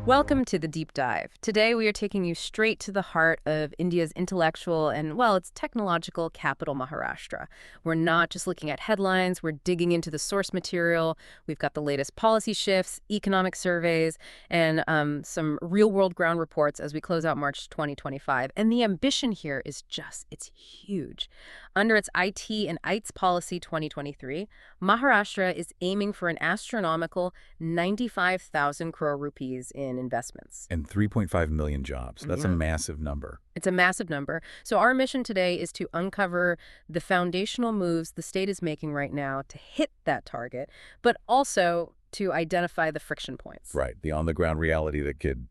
Welcome to the Deep Dive. Today we are taking you straight to the heart of India's intellectual and, well, its technological capital, Maharashtra. We're not just looking at headlines, we're digging into the source material. We've got the latest policy shifts, economic surveys, and some real-world ground reports as we close out March 2025. And the ambition here is it's huge. Under its IT and ITES policy 2023, Maharashtra is aiming for an astronomical 95,000 crore rupees in investments. And 3.5 million jobs. That's a massive number. It's a massive number. So our mission today is to uncover the foundational moves the state is making right now to hit that target, but also to identify the friction points. Right. The on-the-ground reality that could,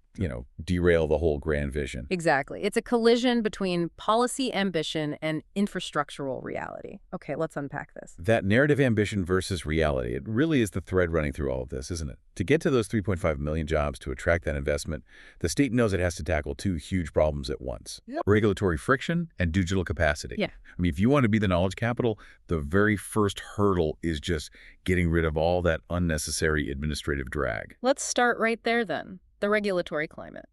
derail the whole grand vision. Exactly. It's a collision between policy ambition and infrastructural reality. Okay, let's unpack this. That narrative ambition versus reality, it really is the thread running through all of this, isn't it? To get to those 3.5 million jobs, to attract that investment, the state knows it has to tackle two huge problems at once. Yep. Regulatory friction and digital capacity. Yeah. I mean, if you want to be the knowledge capital, the very first hurdle is just getting rid of all that unnecessary administrative drag. Let's start right there then. The regulatory climate.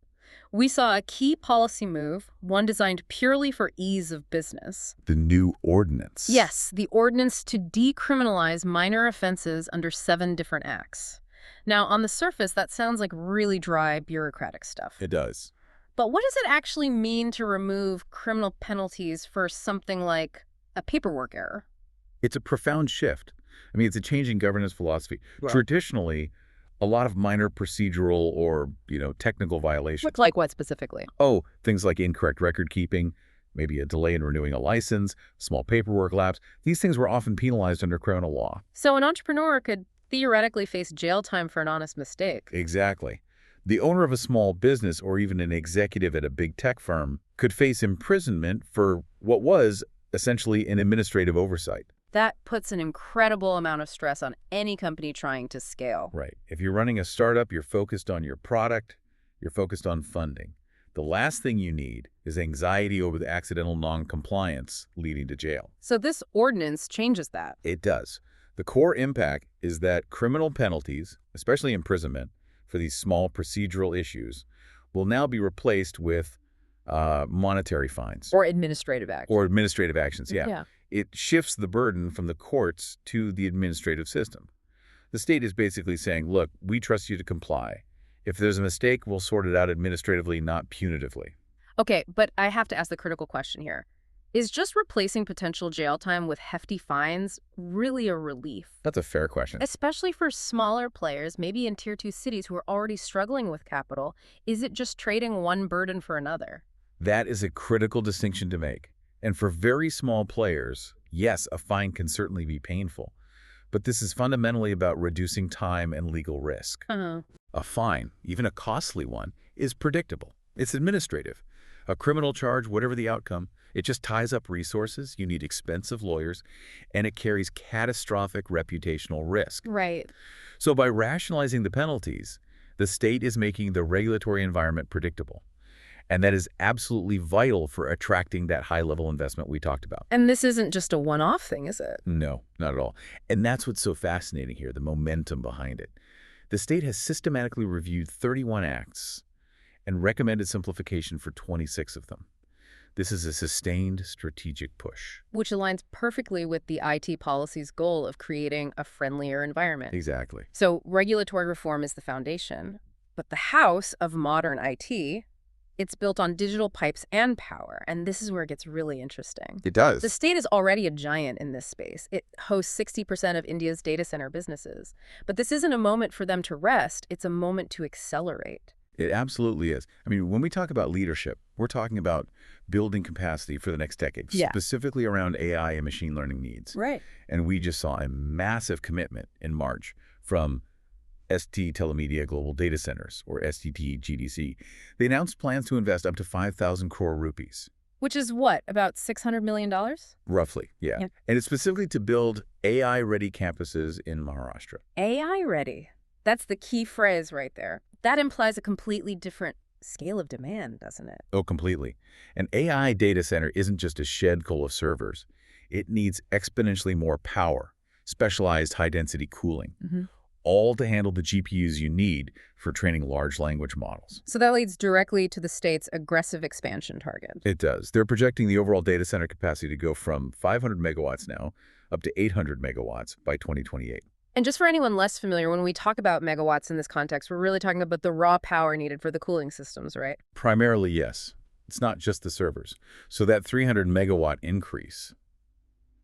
We saw a key policy move, one designed purely for ease of business. The new ordinance. Yes, the ordinance to decriminalize minor offenses under 7 different acts. Now, on the surface, that sounds like really dry, bureaucratic stuff. It does. But what does it actually mean to remove criminal penalties for something like a paperwork error? It's a profound shift. I mean, it's a change in governance philosophy. Right. Traditionally, a lot of minor procedural or, technical violations. Like what specifically? Oh, things like incorrect record keeping, maybe a delay in renewing a license, small paperwork lapse. These things were often penalized under criminal law. So an entrepreneur could theoretically face jail time for an honest mistake. Exactly. The owner of a small business or even an executive at a big tech firm could face imprisonment for what was essentially an administrative oversight. That puts an incredible amount of stress on any company trying to scale. Right. If you're running a startup, you're focused on your product, you're focused on funding. The last thing you need is anxiety over the accidental non-compliance leading to jail. So this ordinance changes that. It does. The core impact is that criminal penalties, especially imprisonment, for these small procedural issues, will now be replaced with monetary fines. Or administrative actions. Or administrative actions, yeah. It shifts the burden from the courts to the administrative system. The state is basically saying, look, we trust you to comply. If there's a mistake, we'll sort it out administratively, not punitively. Okay, but I have to ask the critical question here. Is just replacing potential jail time with hefty fines really a relief? That's a fair question. Especially for smaller players, maybe in Tier 2 cities who are already struggling with capital, is it just trading one burden for another? That is a critical distinction to make. And for very small players, yes, a fine can certainly be painful. But this is fundamentally about reducing time and legal risk. A fine, even a costly one, is predictable. It's administrative. A criminal charge, whatever the outcome, it just ties up resources, you need expensive lawyers, and it carries catastrophic reputational risk. Right. So by rationalizing the penalties, the state is making the regulatory environment predictable. And that is absolutely vital for attracting that high-level investment we talked about. And this isn't just a one-off thing, is it? No, not at all. And that's what's so fascinating here, the momentum behind it. The state has systematically reviewed 31 acts and recommended simplification for 26 of them. This is a sustained strategic push. Which aligns perfectly with the IT policy's goal of creating a friendlier environment. Exactly. So regulatory reform is the foundation, but the house of modern IT, it's built on digital pipes and power, and this is where it gets really interesting. It does. The state is already a giant in this space. It hosts 60% of India's data center businesses. But this isn't a moment for them to rest. It's a moment to accelerate. It absolutely is. I mean, when we talk about leadership, we're talking about building capacity for the next decade, specifically around AI and machine learning needs. Right. And we just saw a massive commitment in March from ST Telemedia Global Data Centers, or STT GDC. They announced plans to invest up to 5,000 crore rupees. Which is what, about $600 million? Roughly, yeah. And it's specifically to build AI-ready campuses in Maharashtra. AI-ready. That's the key phrase right there. That implies a completely different scale of demand, doesn't it? Oh, completely. An AI data center isn't just a shed full of servers. It needs exponentially more power, specialized high-density cooling. all to handle the GPUs you need for training large language models. So that leads directly to the state's aggressive expansion target. It does. They're projecting the overall data center capacity to go from 500 megawatts now up to 800 megawatts by 2028. And just for anyone less familiar, when we talk about megawatts in this context, we're really talking about the raw power needed for the cooling systems, right? Primarily, yes. It's not just the servers. So that 300 megawatt increase,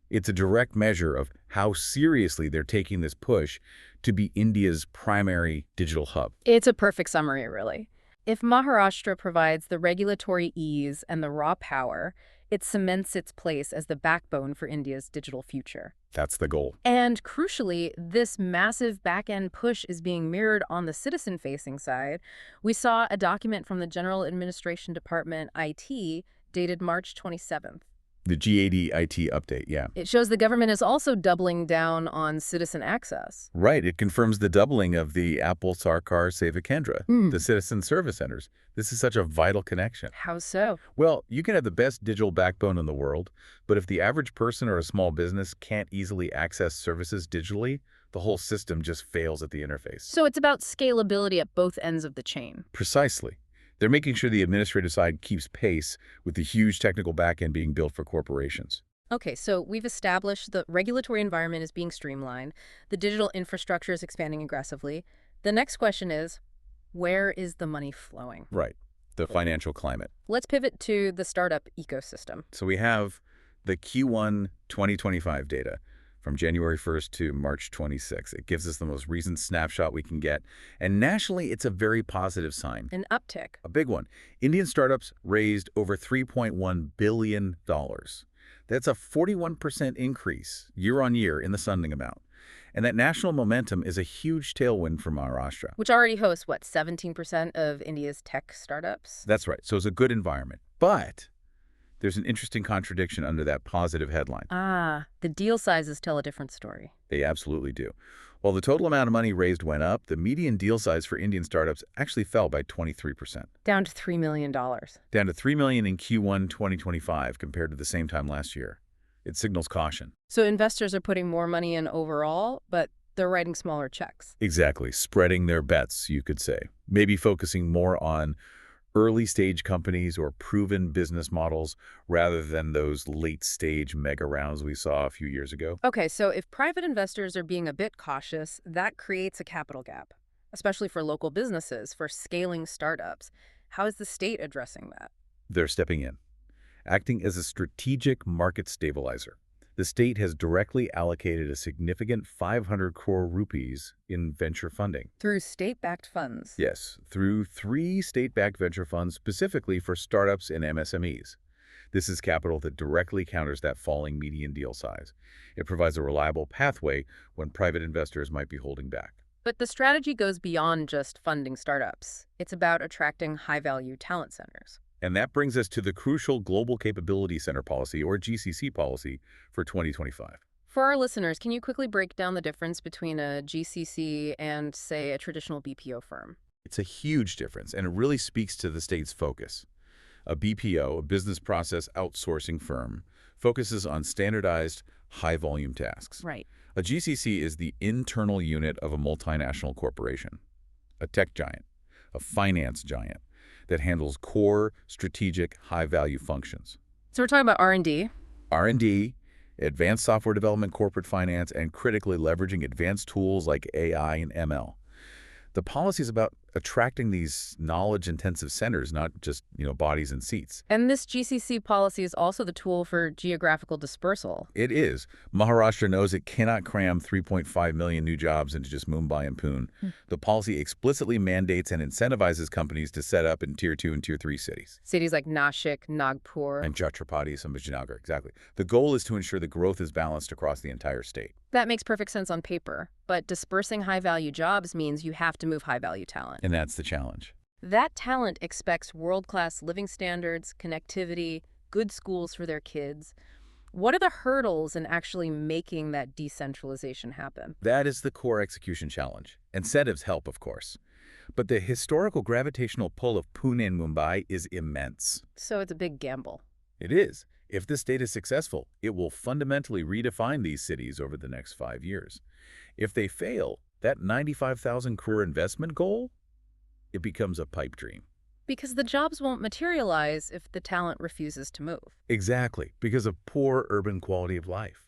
it's a direct measure of how seriously they're taking this push to be India's primary digital hub. It's a perfect summary, really. If Maharashtra provides the regulatory ease and the raw power, it cements its place as the backbone for India's digital future. That's the goal. And crucially, this massive back-end push is being mirrored on the citizen-facing side. We saw a document from the General Administration Department, IT, dated March 27th. The GAD IT update, yeah. It shows the government is also doubling down on citizen access. Right. It confirms the doubling of the Apple Sarkar Seva Kendra, the citizen service centers. This is such a vital connection. How so? Well, you can have the best digital backbone in the world, but if the average person or a small business can't easily access services digitally, the whole system just fails at the interface. So it's about scalability at both ends of the chain. Precisely. They're making sure the administrative side keeps pace with the huge technical backend being built for corporations. Okay, so we've established the regulatory environment is being streamlined. The digital infrastructure is expanding aggressively. The next question is, where is the money flowing? Right. The financial climate. Let's pivot to the startup ecosystem. So we have the Q1 2025 data from January 1st to March 26th. It gives us the most recent snapshot we can get. And nationally, it's a very positive sign. An uptick. A big one. Indian startups raised over $3.1 billion. That's a 41% increase year on year in the funding amount. And that national momentum is a huge tailwind for Maharashtra. Which already hosts, what, 17% of India's tech startups? That's right. So it's a good environment. But there's an interesting contradiction under that positive headline. The deal sizes tell a different story. They absolutely do. While the total amount of money raised went up, the median deal size for Indian startups actually fell by 23%. Down to $3 million. Down to $3 million in Q1 2025 compared to the same time last year. It signals caution. So investors are putting more money in overall, but they're writing smaller checks. Exactly. Spreading their bets, you could say. Maybe focusing more on early-stage companies or proven business models rather than those late-stage mega rounds we saw a few years ago. Okay, so if private investors are being a bit cautious, that creates a capital gap, especially for local businesses, for scaling startups. How is the state addressing that? They're stepping in, acting as a strategic market stabilizer. The state has directly allocated a significant 500 crore rupees in venture funding. Through state-backed funds? Yes, through 3 state-backed venture funds specifically for startups and MSMEs. This is capital that directly counters that falling median deal size. It provides a reliable pathway when private investors might be holding back. But the strategy goes beyond just funding startups. It's about attracting high-value talent centers. And that brings us to the crucial Global Capability Center policy, or GCC policy, for 2025. For our listeners, can you quickly break down the difference between a GCC and, say, a traditional BPO firm? It's a huge difference, and it really speaks to the state's focus. A BPO, a business process outsourcing firm, focuses on standardized, high-volume tasks. Right. A GCC is the internal unit of a multinational corporation, a tech giant, a finance giant, that handles core, strategic, high-value functions. So we're talking about R&D. R&D, advanced software development, corporate finance, and critically leveraging advanced tools like AI and ML. The policy is about attracting these knowledge-intensive centers, not just, bodies and seats. And this GCC policy is also the tool for geographical dispersal. It is. Maharashtra knows it cannot cram 3.5 million new jobs into just Mumbai and Pune. The policy explicitly mandates and incentivizes companies to set up in Tier 2 and Tier 3 cities. Cities like Nashik, Nagpur. And Chhatrapati Sambhajinagar, exactly. The goal is to ensure the growth is balanced across the entire state. That makes perfect sense on paper, but dispersing high-value jobs means you have to move high-value talent. And that's the challenge. That talent expects world-class living standards, connectivity, good schools for their kids. What are the hurdles in actually making that decentralization happen? That is the core execution challenge. Incentives help, of course. But the historical gravitational pull of Pune and Mumbai is immense. So it's a big gamble. It is. If the state is successful, it will fundamentally redefine these cities over the next 5 years. If they fail, that 95,000 crore investment goal, it becomes a pipe dream. Because the jobs won't materialize if the talent refuses to move. Exactly, because of poor urban quality of life.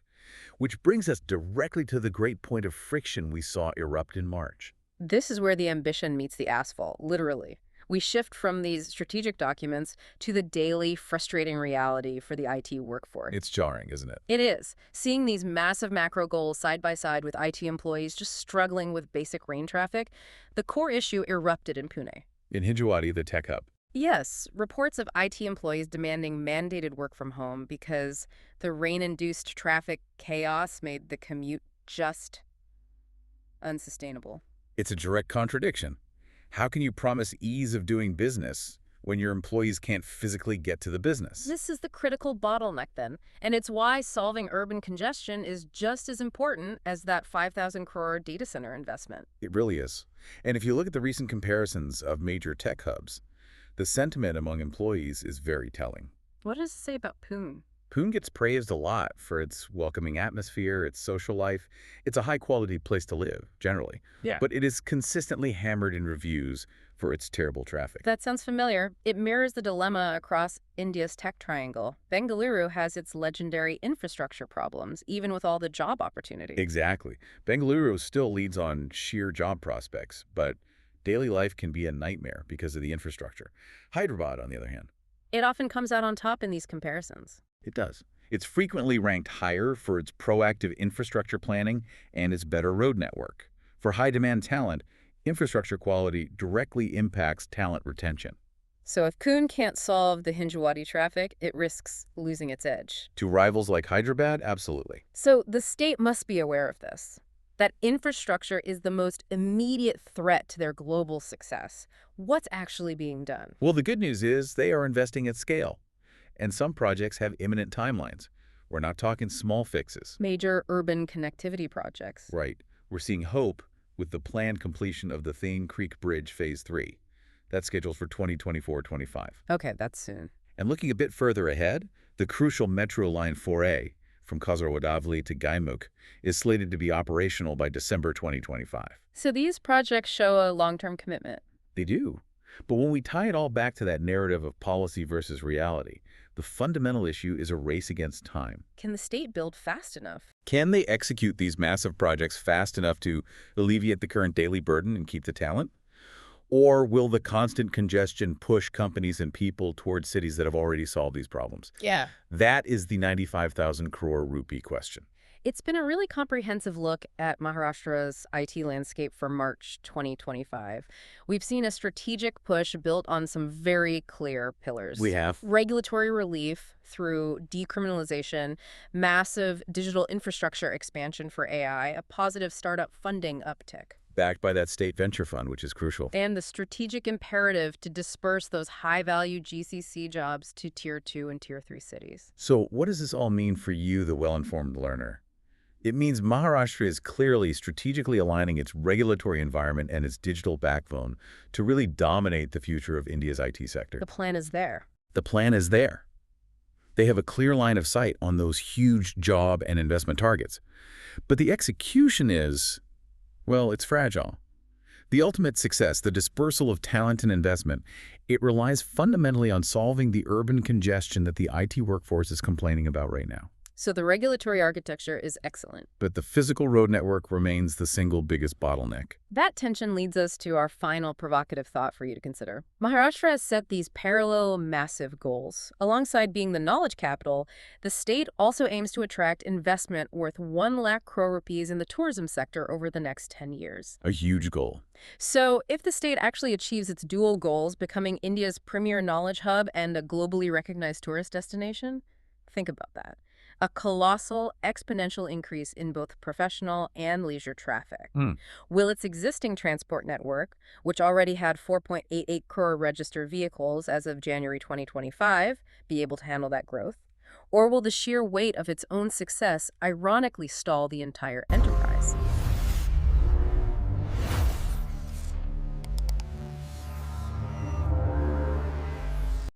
Which brings us directly to the great point of friction we saw erupt in March. This is where the ambition meets the asphalt, literally. We shift from these strategic documents to the daily, frustrating reality for the IT workforce. It's jarring, isn't it? It is. Seeing these massive macro goals side by side with IT employees just struggling with basic rain traffic, the core issue erupted in Pune. In Hinjawadi, the tech hub. Yes, reports of IT employees demanding mandated work from home because the rain-induced traffic chaos made the commute just unsustainable. It's a direct contradiction. How can you promise ease of doing business when your employees can't physically get to the business? This is the critical bottleneck then, and it's why solving urban congestion is just as important as that 5,000 crore data center investment. It really is. And if you look at the recent comparisons of major tech hubs, the sentiment among employees is very telling. What does it say about Pune? Pune gets praised a lot for its welcoming atmosphere, its social life. It's a high-quality place to live, generally. Yeah. But it is consistently hammered in reviews for its terrible traffic. That sounds familiar. It mirrors the dilemma across India's tech triangle. Bengaluru has its legendary infrastructure problems, even with all the job opportunities. Exactly. Bengaluru still leads on sheer job prospects, but daily life can be a nightmare because of the infrastructure. Hyderabad, on the other hand. It often comes out on top in these comparisons. It does. It's frequently ranked higher for its proactive infrastructure planning and its better road network. For high-demand talent, infrastructure quality directly impacts talent retention. So if Pune can't solve the Hinjawadi traffic, it risks losing its edge. To rivals like Hyderabad, absolutely. So the state must be aware of this, that infrastructure is the most immediate threat to their global success. What's actually being done? Well, the good news is they are investing at scale. And some projects have imminent timelines. We're not talking small fixes. Major urban connectivity projects. Right. We're seeing hope with the planned completion of the Thane Creek Bridge Phase 3. That's scheduled for 2024-25. Okay, that's soon. And looking a bit further ahead, the crucial Metro Line 4A from Kasaragod to Gaimukh is slated to be operational by December 2025. So these projects show a long-term commitment. They do. But when we tie it all back to that narrative of policy versus reality, the fundamental issue is a race against time. Can the state build fast enough? Can they execute these massive projects fast enough to alleviate the current daily burden and keep the talent? Or will the constant congestion push companies and people towards cities that have already solved these problems? Yeah. That is the 95,000 crore rupee question. It's been a really comprehensive look at Maharashtra's IT landscape for March 2025. We've seen a strategic push built on some very clear pillars. We have. Regulatory relief through decriminalization, massive digital infrastructure expansion for AI, a positive startup funding uptick. Backed by that state venture fund, which is crucial. And the strategic imperative to disperse those high-value GCC jobs to Tier 2 and Tier 3 cities. So what does this all mean for you, the well-informed learner? It means Maharashtra is clearly strategically aligning its regulatory environment and its digital backbone to really dominate the future of India's IT sector. The plan is there. The plan is there. They have a clear line of sight on those huge job and investment targets. But the execution is, well, it's fragile. The ultimate success, the dispersal of talent and investment, it relies fundamentally on solving the urban congestion that the IT workforce is complaining about right now. So the regulatory architecture is excellent. But the physical road network remains the single biggest bottleneck. That tension leads us to our final provocative thought for you to consider. Maharashtra has set these parallel massive goals. Alongside being the knowledge capital, the state also aims to attract investment worth 1 lakh crore rupees in the tourism sector over the next 10 years. A huge goal. So if the state actually achieves its dual goals, becoming India's premier knowledge hub and a globally recognized tourist destination, think about that. A colossal, exponential increase in both professional and leisure traffic. Will its existing transport network, which already had 4.88 crore registered vehicles as of January 2025, be able to handle that growth? Or will the sheer weight of its own success ironically stall the entire enterprise?